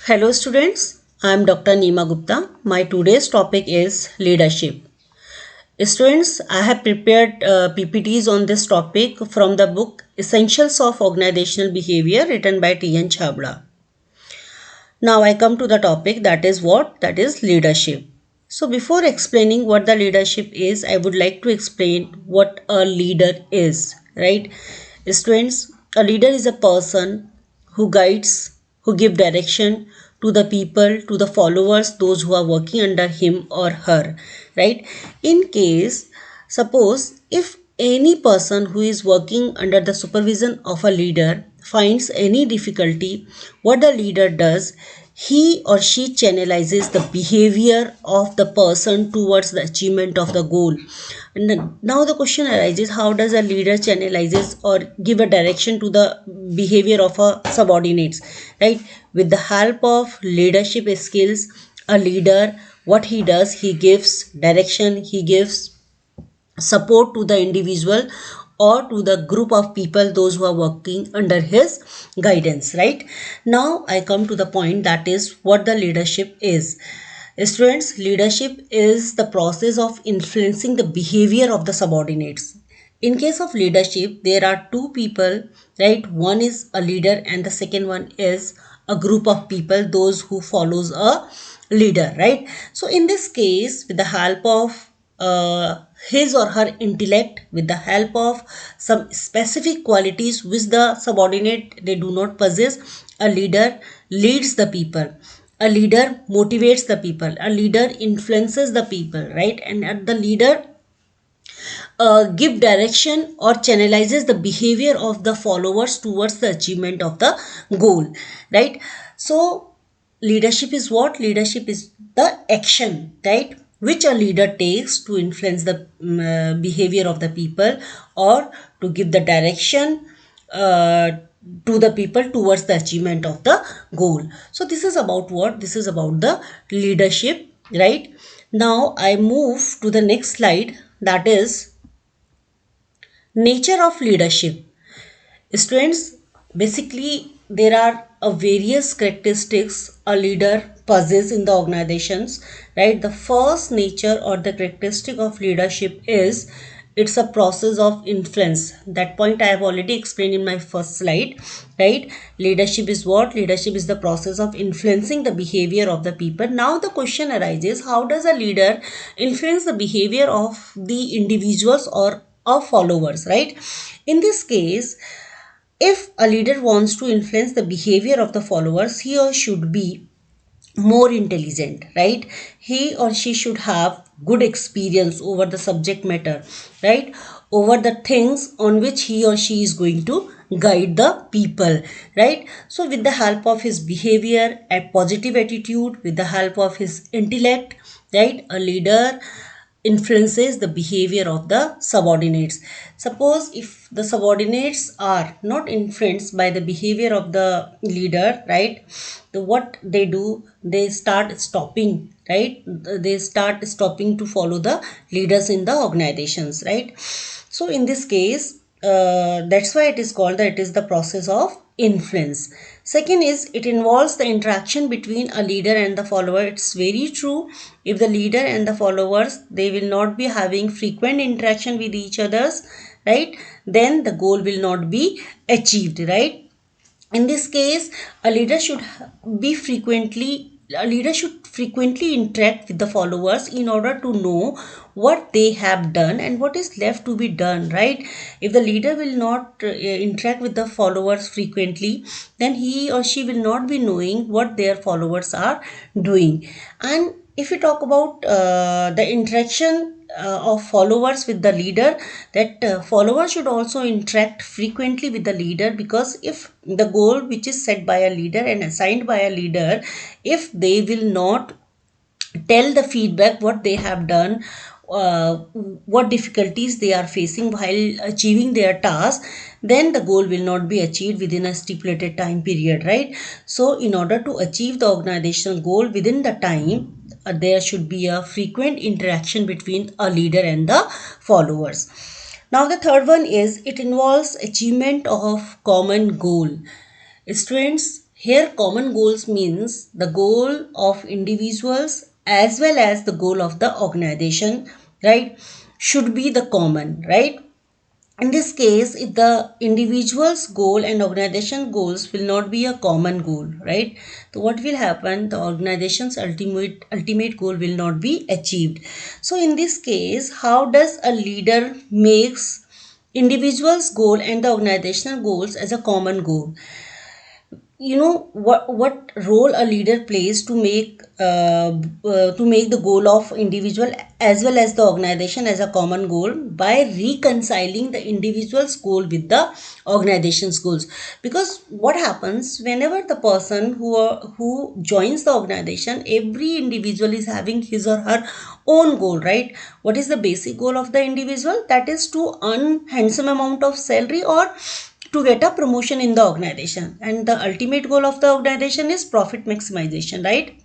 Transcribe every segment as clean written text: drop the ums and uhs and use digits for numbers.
Hello students, I am Dr. Neema Gupta. My today's topic is leadership. Students, I have prepared PPTs on this topic from the book Essentials of Organizational Behavior written by T.N. Chhabra. Now I come to the topic that is what? That is leadership. So before explaining what the leadership is, I would like to explain what a leader is, right? Students, a leader is a person who guides, who give direction to the people, to the followers, those who are working under him or her, right? In case, suppose if any person who is working under the supervision of a leader finds any difficulty, what the leader does, he or she channelizes the behavior of the person towards the achievement of the goal. And now the question arises, how does a leader channelizes or give a direction to the behavior of a subordinates, right? With the help of leadership skills, a leader, what he does, he gives direction, he gives support to the individual or to the group of people, those who are working under his guidance, right? Now I come to the point, that is what the leadership is. Students, leadership is the process of influencing the behavior of the subordinates. In case of leadership, there are two people, right? One is a leader and the second one is a group of people, those who follows a leader, right? So in this case, with the help of his or her intellect, with the help of some specific qualities which the subordinate they do not possess, a leader leads the people, a leader motivates the people, a leader influences the people, right? And the leader give direction or channelizes the behavior of the followers towards the achievement of the goal, right? So leadership is what? Leadership is the action, right, which a leader takes to influence the behavior of the people or to give the direction to the people towards the achievement of the goal. So this is about what? This is about the leadership, right? Now I move to the next slide, that is nature of leadership. Students, basically there are various characteristics a leader possesses in the organizations, right? The first nature or the characteristic of leadership is it's a process of influence. That point I have already explained in my first slide, right? Leadership is what? Leadership is the process of influencing the behavior of the people. Now the question arises, how does a leader influence the behavior of the individuals or of followers, right? In this case, if a leader wants to influence the behavior of the followers, he or should be more intelligent, right? He or she should have good experience over the subject matter, right? Over the things on which he or she is going to guide the people, right? So with the help of his behavior, a positive attitude, with the help of his intellect, right, a leader influences the behavior of the subordinates. Suppose if the subordinates are not influenced by the behavior of the leader, right, what they do, they start stopping, right? They start stopping to follow the leaders in the organizations, right? So in this case, that's why it is called that it is the process of influence. Second is, it involves the interaction between a leader and the follower. It's very true, if the leader and the followers they will not be having frequent interaction with each others, right, then the goal will not be achieved, right? In this case, a leader should be frequently a leader should frequently interact with the followers in order to know what they have done and what is left to be done, right? If the leader will not interact with the followers frequently, then he or she will not be knowing what their followers are doing. And if we talk about the interaction of followers with the leader, that followers should also interact frequently with the leader, because if the goal which is set by a leader and assigned by a leader, if they will not tell the feedback what they have done, what difficulties they are facing while achieving their task, then the goal will not be achieved within a stipulated time period, right? So in order to achieve the organizational goal within the time, there should be a frequent interaction between a leader and the followers. Now the third one is, it involves achievement of common goal. Students, Here common goals means the goal of individuals as well as the goal of the organization, right, should be the common, right. In this case, if the individual's goal and organization goals will not be a common goal, right, so what will happen, the organization's ultimate goal will not be achieved. So in this case, how does a leader makes individual's goal and the organizational goals as a common goal? You know what role a leader plays to make the goal of individual as well as the organization as a common goal by reconciling the individual's goal with the organization's goals. Because what happens whenever the person who joins the organization, every individual is having his or her own goal, right? What is the basic goal of the individual? That is to earn handsome amount of salary or to get a promotion in the organization, and the ultimate goal of the organization is profit maximization, right?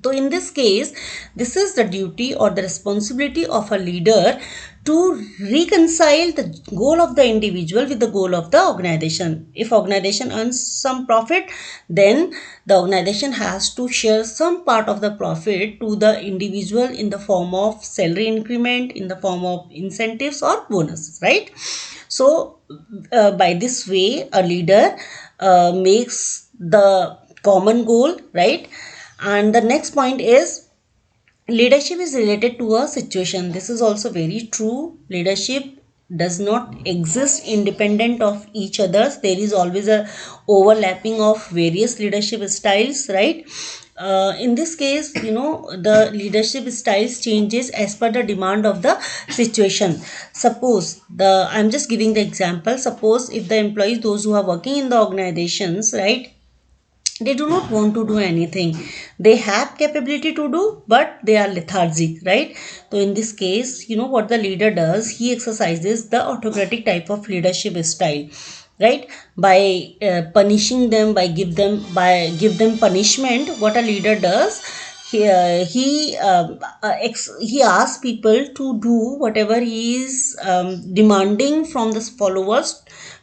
So in this case, this is the duty or the responsibility of a leader to reconcile the goal of the individual with the goal of the organization. If organization earns some profit, then the organization has to share some part of the profit to the individual in the form of salary increment, in the form of incentives or bonuses, right? So by this way, a leader makes the common goal, right? And the next point is leadership is related to a situation. This is also very true. Leadership does not exist independent of each others. There is always a overlapping of various leadership styles, right? In this case, you know, the leadership styles changes as per the demand of the situation. Suppose I'm just giving the example. Suppose if the employees, those who are working in the organizations, right, they do not want to do anything, they have capability to do but they are lethargic, right? So in this case, you know what the leader does, he exercises the autocratic type of leadership style, right? By punishing them, give them punishment. What a leader does, he asks people to do whatever he is demanding from the followers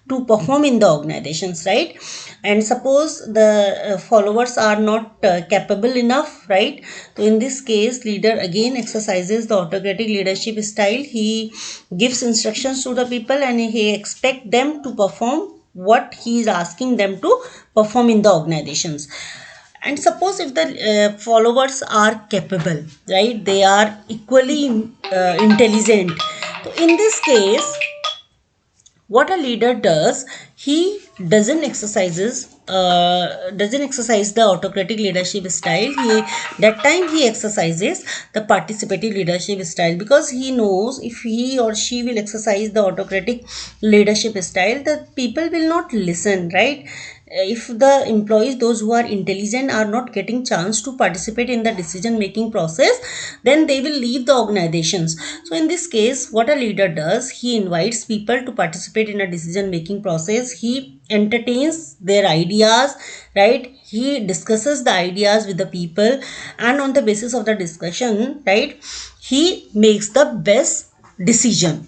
to perform in the organizations, right? And suppose the followers are not capable enough, right? So in this case, leader again exercises the autocratic leadership style. He gives instructions to the people and he expect them to perform what he is asking them to perform in the organizations. And suppose if the followers are capable, right, they are equally intelligent, so in this case, what a leader does, he doesn't exercise the autocratic leadership style. He that time he exercises the participative leadership style, because he knows if he or she will exercise the autocratic leadership style, the people will not listen, right? If the employees, those who are intelligent, are not getting chance to participate in the decision making process, then they will leave the organizations. So in this case, what a leader does, he invites people to participate in a decision making process. He entertains their ideas, right? He discusses the ideas with the people, and on the basis of the discussion, right, he makes the best decision.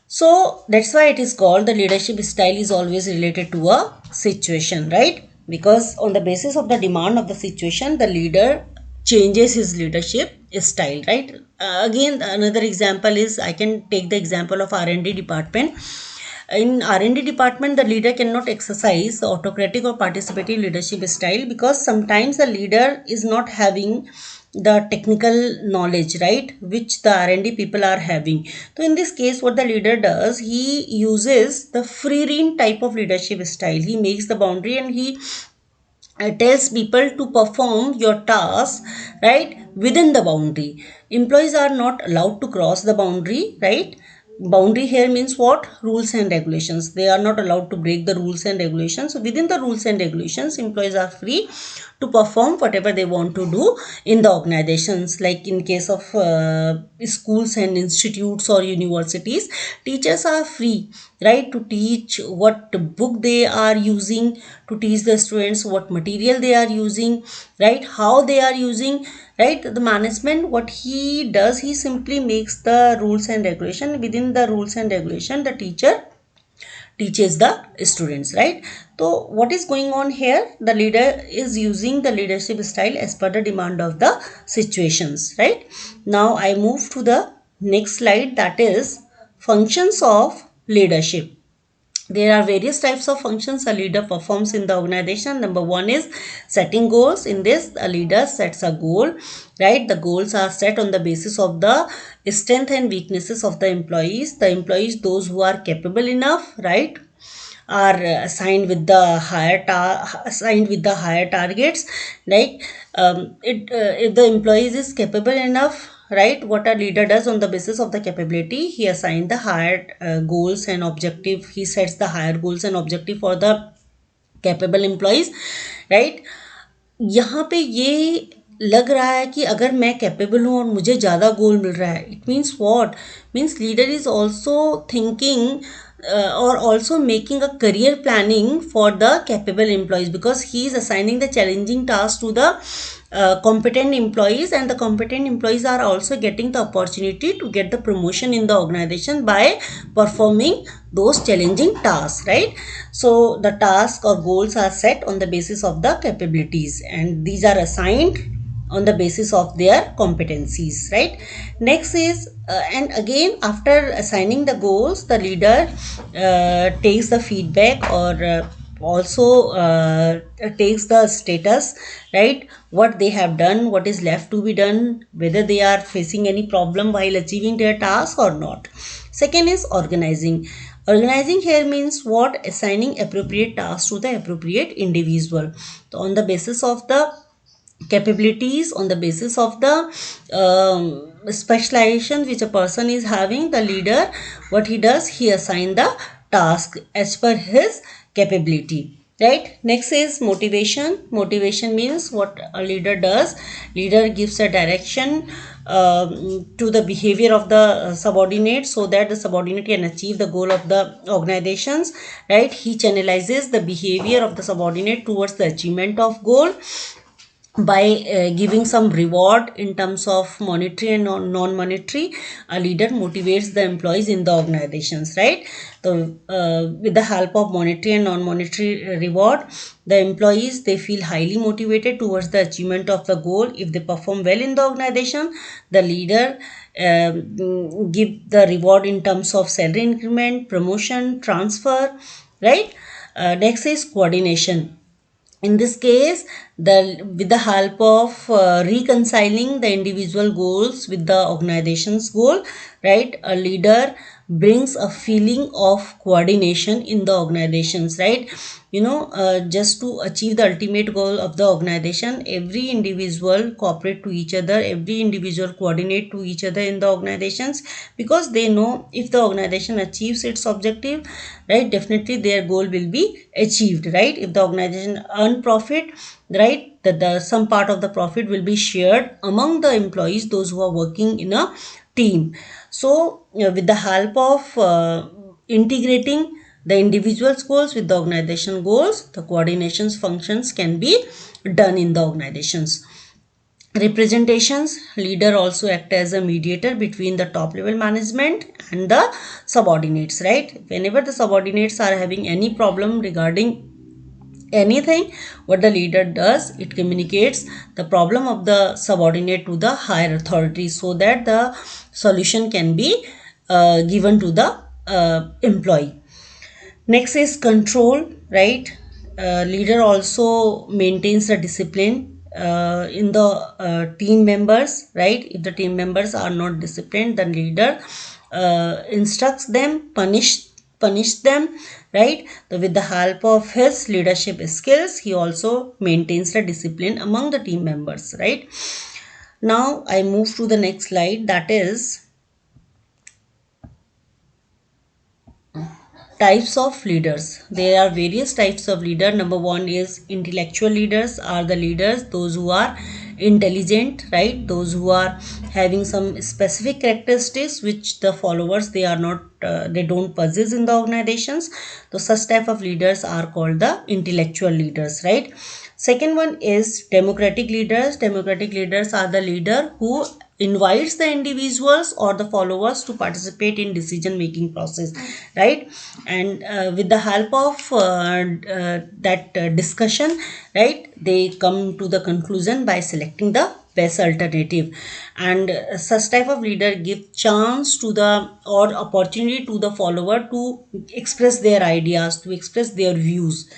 So that's why it is called the leadership style is always related to a situation, right? Because on the basis of the demand of the situation, the leader changes his leadership style, right? Again, another example is, I can take the example of R&D department. In R&D department, the leader cannot exercise the autocratic or participative leadership style, because sometimes the leader is not having the technical knowledge, right, which the R&D people are having. So in this case, what the leader does, he uses the free rein type of leadership style. He makes the boundary and he tells people to perform your task, right, within the boundary. Employees are not allowed to cross the boundary, right? Boundary here means what? Rules and regulations. They are not allowed to break the rules and regulations. So within the rules and regulations, employees are free to perform whatever they want to do in the organizations. Like in case of schools and institutes or universities, teachers are free, right, to teach what book they are using, to teach the students what material they are using, right, how they are using, right? The management, what he does, he simply makes the rules and regulation. Within the rules and regulation, the teacher teaches the students, right? So what is going on here? The leader is using the leadership style as per the demand of the situations, right? Now I move to the next slide, that is functions of leadership. There are various types of functions a leader performs in the organization. Number one is setting goals. In this, a leader sets a goal, right? The goals are set on the basis of the strength and weaknesses of the employees. The employees, those who are capable enough, right, are assigned with the higher targets, right? If the employees is capable enough, right, what a leader does on the basis of the capability, he assigns the higher goals and objective, he sets the higher goals and objective for the capable employees, right? यहाँ पे ये लग रहा है कि अगर मैं capable हूँ और मुझे ज़्यादा गोल मिल रहा है, it means what means leader is also thinking or also making a career planning for the capable employees, because he is assigning the challenging task to the competent employees, and the competent employees are also getting the opportunity to get the promotion in the organization by performing those challenging tasks, right? So the tasks or goals are set on the basis of the capabilities, and these are assigned on the basis of their competencies, right? Next is and again, after assigning the goals, the leader takes the feedback, or also takes the status, right? What they have done, what is left to be done, whether they are facing any problem while achieving their task or not. Second is organizing. Organizing here means what? Assigning appropriate tasks to the appropriate individual. So on the basis of the capabilities, on the basis of the specialization which a person is having, the leader, what he does, he assign the task as per his capability, right? Next is motivation. Motivation means what a leader does, leader gives a direction to the behavior of the subordinate, so that the subordinate can achieve the goal of the organizations, right? He channelizes the behavior of the subordinate towards the achievement of goal by giving some reward in terms of monetary and non-monetary. A leader motivates the employees in the organizations, right? So with the help of monetary and non-monetary reward, the employees, they feel highly motivated towards the achievement of the goal. If they perform well in the organization, the leader give the reward in terms of salary increment, promotion, transfer, right? Next is coordination. In this case, with the help of reconciling the individual goals with the organization's goal, right, a leader brings a feeling of coordination in the organizations, right? Just to achieve the ultimate goal of the organization, every individual cooperate to each other, every individual coordinate to each other in the organizations, because they know if the organization achieves its objective, right, definitely their goal will be achieved, right? If the organization earn profit, right, the some part of the profit will be shared among the employees, those who are working in a team. So with the help of integrating the individual's goals with the organization goals, the coordination functions can be done in the organizations. Representations, leader also act as a mediator between the top level management and the subordinates, right? Whenever the subordinates are having any problem regarding anything, what the leader does, it communicates the problem of the subordinate to the higher authority, so that the solution can be given to the employee. Next is control, right? Leader also maintains the discipline in the team members, right? If the team members are not disciplined, the leader instructs them, punish them, right? So with the help of his leadership skills, he also maintains the discipline among the team members, right? Now I move to the next slide, that is types of leaders. There are various types of leader. Number one is intellectual leaders, are the leaders those who are intelligent, right? Those who are having some specific characteristics which the followers, they are not they don't possess in the organizations. So such type of leaders are called the intellectual leaders, right? Second one is democratic leaders. Democratic leaders are the leader who invites the individuals or the followers to participate in decision making process, right? And with the help of that discussion, right, they come to the conclusion by selecting the best alternative. And such type of leader give chance to the or opportunity to the follower to express their ideas, to express their views.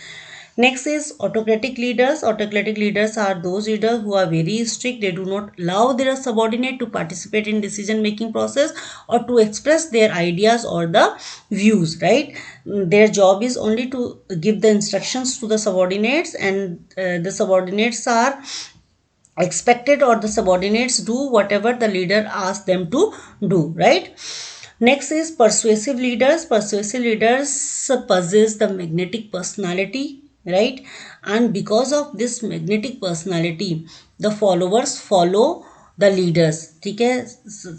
Next is autocratic leaders. Autocratic leaders are those leaders who are very strict. They do not allow their subordinate to participate in decision making process or to express their ideas or the views, right? Their job is only to give the instructions to the subordinates, and the subordinates are expected, or the subordinates do whatever the leader asks them to do, right? Next is persuasive leaders. Persuasive leaders possess the magnetic personality, right? And because of this magnetic personality, the followers follow the leaders. ठीक है?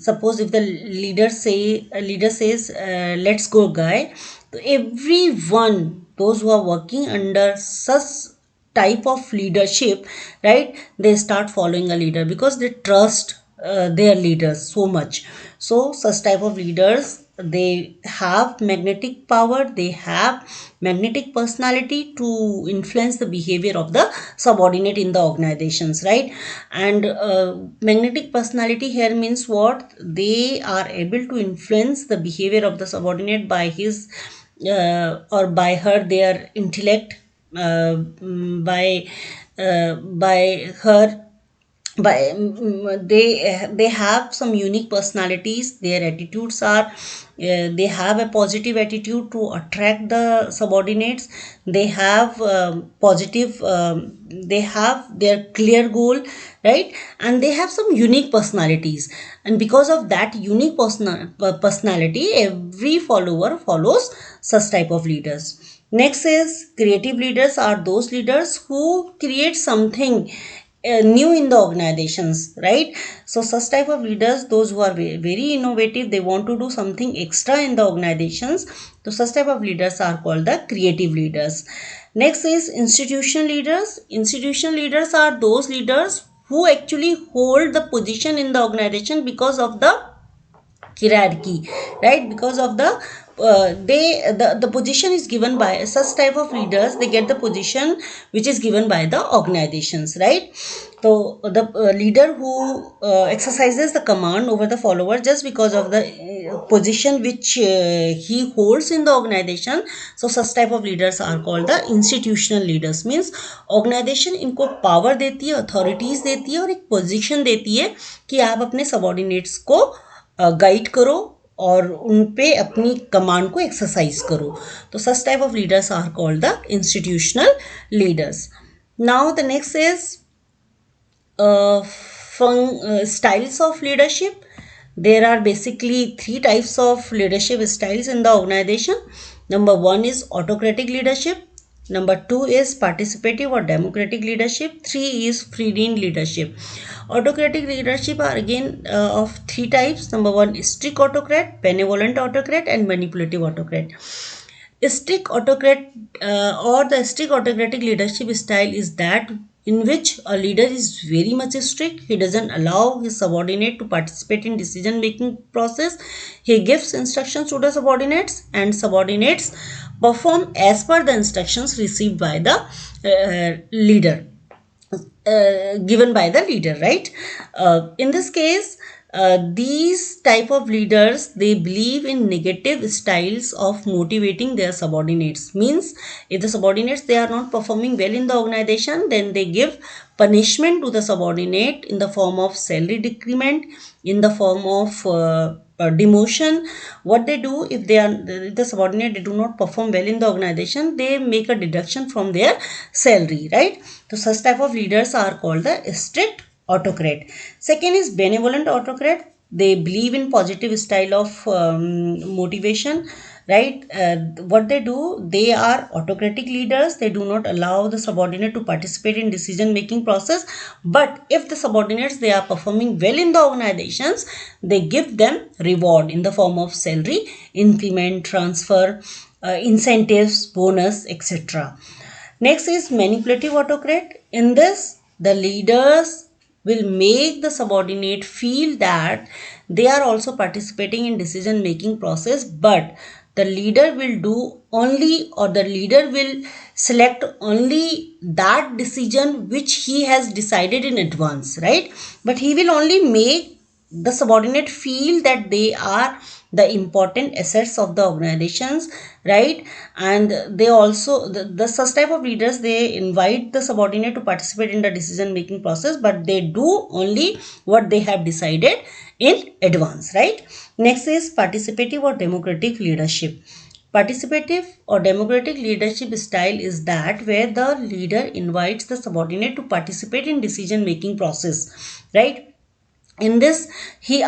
Suppose if the leader says let's go guy, so everyone, those who are working under such type of leadership, right, they start following a leader because they trust their leaders so much. So such type of leaders, they have magnetic power, they have magnetic personality to influence the behavior of the subordinate in the organizations, right? And magnetic personality here means what? They are able to influence the behavior of the subordinate by his or by her their intellect, by her, by they have some unique personalities. Their attitudes are they have a positive attitude to attract the subordinates. They have positive they have their clear goal, right? And they have some unique personalities, and because of that unique personality, every follower follows such type of leaders. Next is creative leaders are those leaders who create something new in the organizations, right? So such type of leaders, those who are very innovative, they want to do something extra in the organizations. So such type of leaders are called the creative leaders. Next is institution leaders. Institution leaders are those leaders who actually hold the position in the organization because of the hierarchy, right? Because of the the position is given by such type of leaders. They get the position which is given by the organizations, right? So the leader who exercises the command over the follower just because of the position which he holds in the organization. So such type of leaders are called the institutional leaders. Means organization इनको power देती है, authorities देती है और एक position देती है कि आप अपने subordinates को गाइड करो और उन पे अपनी कमांड को एक्सरसाइज करो. तो such type of leaders are called the institutional leaders. Now the next is styles of leadership. There are basically three types of leadership styles in the organization. Number one is autocratic leadership. Number two is participative or democratic leadership. Three is freewheeling leadership. Autocratic leadership are again of three types. Number one is strict autocrat, benevolent autocrat, and manipulative autocrat. Strict autocrat or the strict autocratic leadership style is that in which a leader is very much strict. He doesn't allow his subordinate to participate in decision making process. He gives instructions to the subordinates, and subordinates perform as per the instructions received by the leader, given by the leader, right? In this case, these type of leaders, they believe in negative styles of motivating their subordinates. Means if the subordinates, they are not performing well in the organization, then they give punishment to the subordinate in the form of salary decrement, in the form of demotion. What they do, if the subordinate, they do not perform well in the organization, they make a deduction from their salary, right? So such type of leaders are called the strict autocrat. Second is benevolent autocrat. They believe in positive style of motivation, right? What they do, they are autocratic leaders. They do not allow the subordinate to participate in decision making process, but if the subordinates, they are performing well in the organizations, they give them reward in the form of salary increment, transfer, incentives, bonus, etc. Next is manipulative autocrat. In this, the leaders, will make the subordinate feel that they are also participating in decision making process, but the leader will do only, or the leader will select only that decision which he has decided in advance, right? But he will only make the subordinate feel that they are the important assets of the organizations, right? And they also, the such type of leaders, they invite the subordinate to participate in the decision making process, but they do only what they have decided in advance, right? Next is participative or democratic leadership. Participative or democratic leadership style is that where the leader invites the subordinate to participate in decision making process, right? In this, he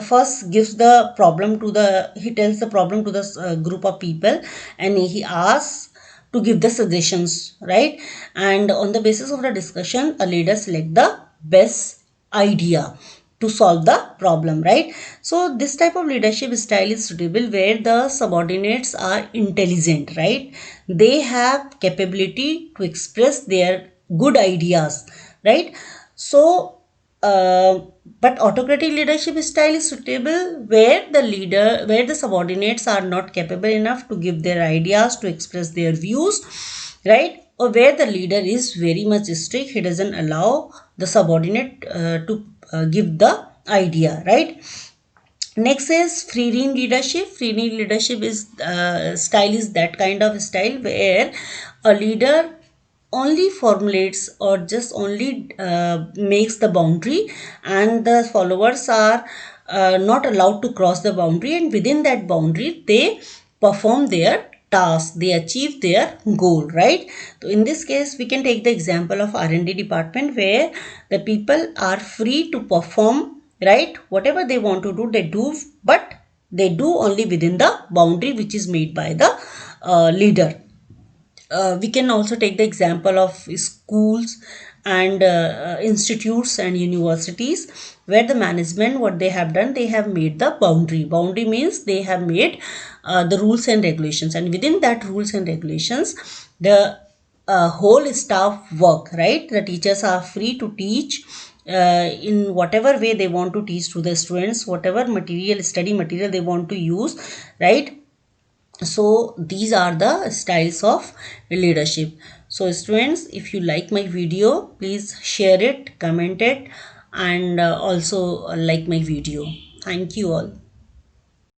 first gives the problem to the, he tells the problem to the group of people, and he asks to give the suggestions, right? And on the basis of the discussion, a leader select the best idea to solve the problem, right? So this type of leadership style is suitable where the subordinates are intelligent, right? They have capability to express their good ideas, right? So but autocratic leadership style is suitable where the leader, where the subordinates are not capable enough to give their ideas, to express their views, right? Or where the leader is very much strict, he doesn't allow the subordinate to give the idea, right? Next is free rein leadership. Free rein leadership is style is that kind of style where a leader only formulates or just only makes the boundary, and the followers are not allowed to cross the boundary, and within that boundary they perform their task, they achieve their goal, right? So in this case we can take the example of R&D department where the people are free to perform, right? Whatever they want to do, they do, but they do only within the boundary which is made by the leader. We can also take the example of schools and institutes and universities where the management, what they have done, they have made the boundary means they have made the rules and regulations, and within that rules and regulations the whole staff work, right? The teachers are free to teach in whatever way they want to teach to the students, whatever material, study material they want to use, right? So these are the styles of leadership. So students, if you like my video, please share it, comment it, and also like my video. Thank you all.